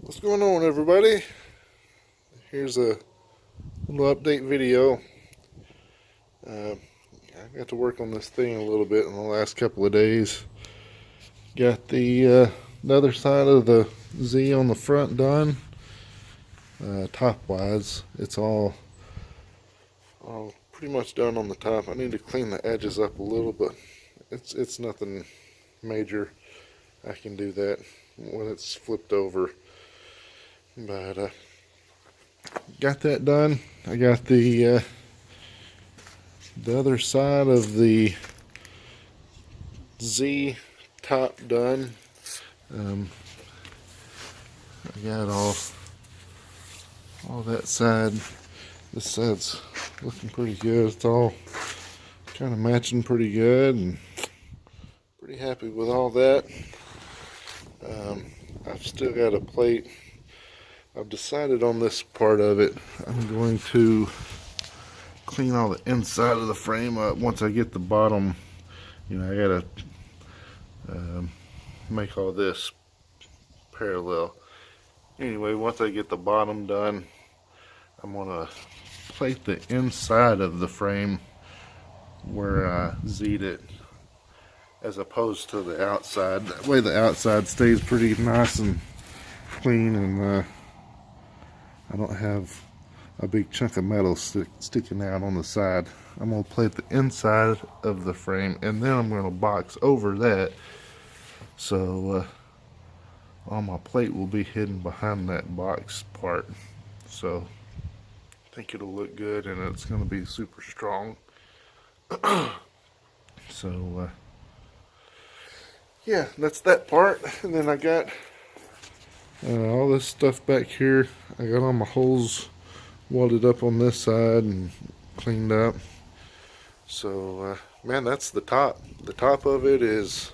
What's going on, everybody? Here's a little update video. I got to work on this thing a little bit in the last couple of days. Got the other side of the Z on the front done. Top wise, it's all pretty much done on the top. I need to clean the edges up a little, but it's nothing major. I can do that when it's flipped over. But got that done. I got the other side of the Z top done. I got all that side. This side's looking pretty good. It's all kind of matching pretty good, and pretty happy with all that. I've still got a plate. I've decided on this part of it, I'm going to clean all the inside of the frame up once I get the bottom. You know, I gotta make all this parallel. Anyway, once I get the bottom done, I'm gonna plate the inside of the frame where I Z'd it, as opposed to the outside. That way the outside stays pretty nice and clean, and I don't have a big chunk of metal sticking out on the side. I'm going to plate the inside of the frame, and then I'm going to box over that, so all my plate will be hidden behind that box part. So I think it'll look good, and it's going to be super strong. So yeah, that's that part. And then I got all this stuff back here. I got all my holes welded up on this side and cleaned up. So man, that's the top. The top of it is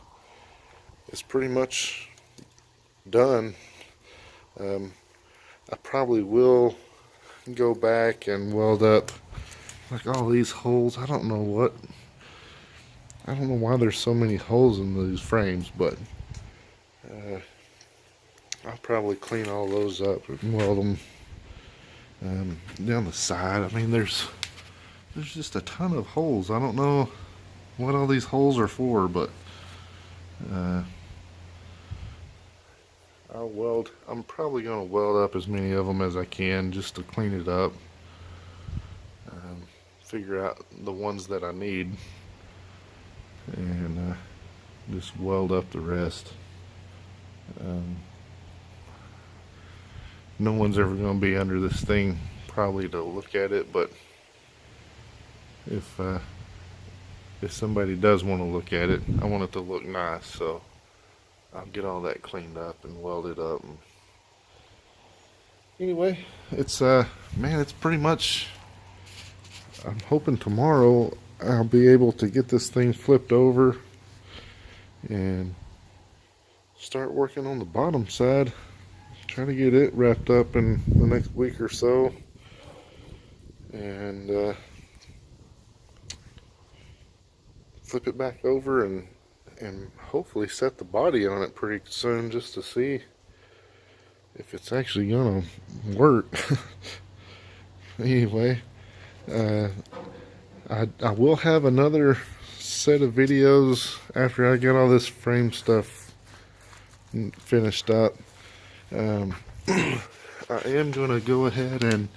pretty much done. I probably will go back and weld up like all these holes. I don't know why there's so many holes in these frames, but I'll probably clean all those up and weld them down the side. I mean, there's just a ton of holes. I don't know what all these holes are for, but I'm probably going to weld up as many of them as I can just to clean it up. Figure out the ones that I need, and just weld up the rest. No one's ever going to be under this thing probably to look at it, but if somebody does want to look at it, I want it to look nice, so I'll get all that cleaned up and welded up. And anyway, it's man, it's pretty much, I'm hoping tomorrow I'll be able to get this thing flipped over and start working on the bottom side. Trying to get it wrapped up in the next week or so, and flip it back over and hopefully set the body on it pretty soon, just to see if it's actually gonna work. Anyway, I will have another set of videos after I get all this frame stuff finished up. I am going to go ahead and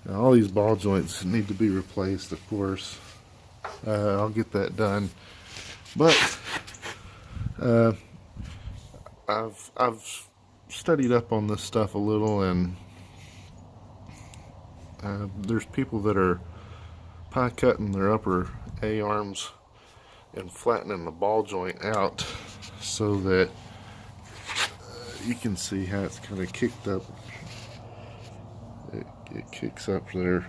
all these ball joints need to be replaced, of course. I'll get that done, but I've studied up on this stuff a little, and there's people that are pie cutting their upper A arms and flattening the ball joint out so that you can see how it's kind of kicked up. It kicks up there.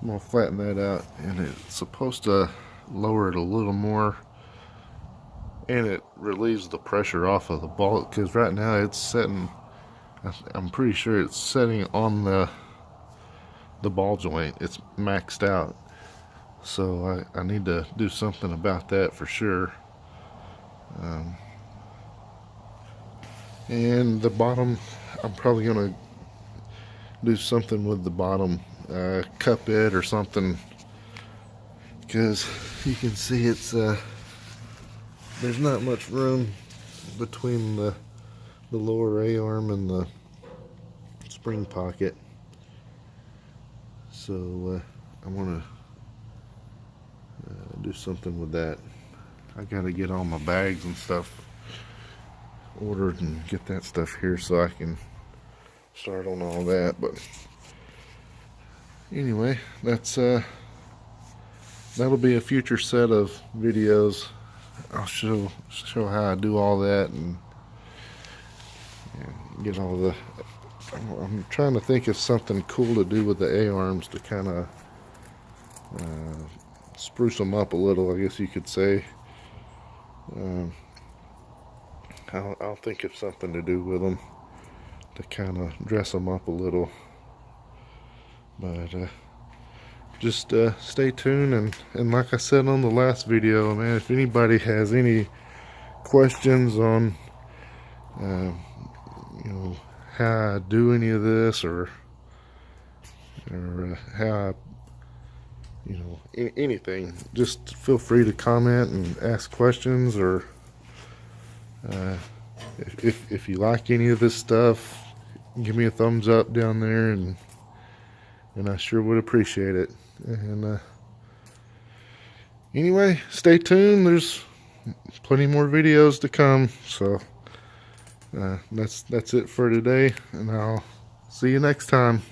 I'm going to flatten that out, and it's supposed to lower it a little more, and it relieves the pressure off of the ball, because right now it's setting, I'm pretty sure it's setting on the ball joint. It's maxed out, so I need to do something about that for sure. And the bottom, I'm probably gonna do something with the bottom, cup it or something, because you can see it's there's not much room between the lower A-arm and the spring pocket. So I want to do something with that. I gotta get all my bags and stuff ordered and get that stuff here so I can start on all that. But anyway, that's that'll be a future set of videos. I'll show how I do all that and get all the. I'm trying to think of something cool to do with the A-arms to kind of spruce them up a little, I guess you could say. I'll think of something to do with them to kind of dress them up a little. But just stay tuned, and like I said on the last video, man, if anybody has any questions on you know, how I do any of this, or how I, you know, anything, just feel free to comment and ask questions, or if you like any of this stuff, give me a thumbs up down there, and I sure would appreciate it. And anyway, stay tuned. There's plenty more videos to come. So that's it for today, and I'll see you next time.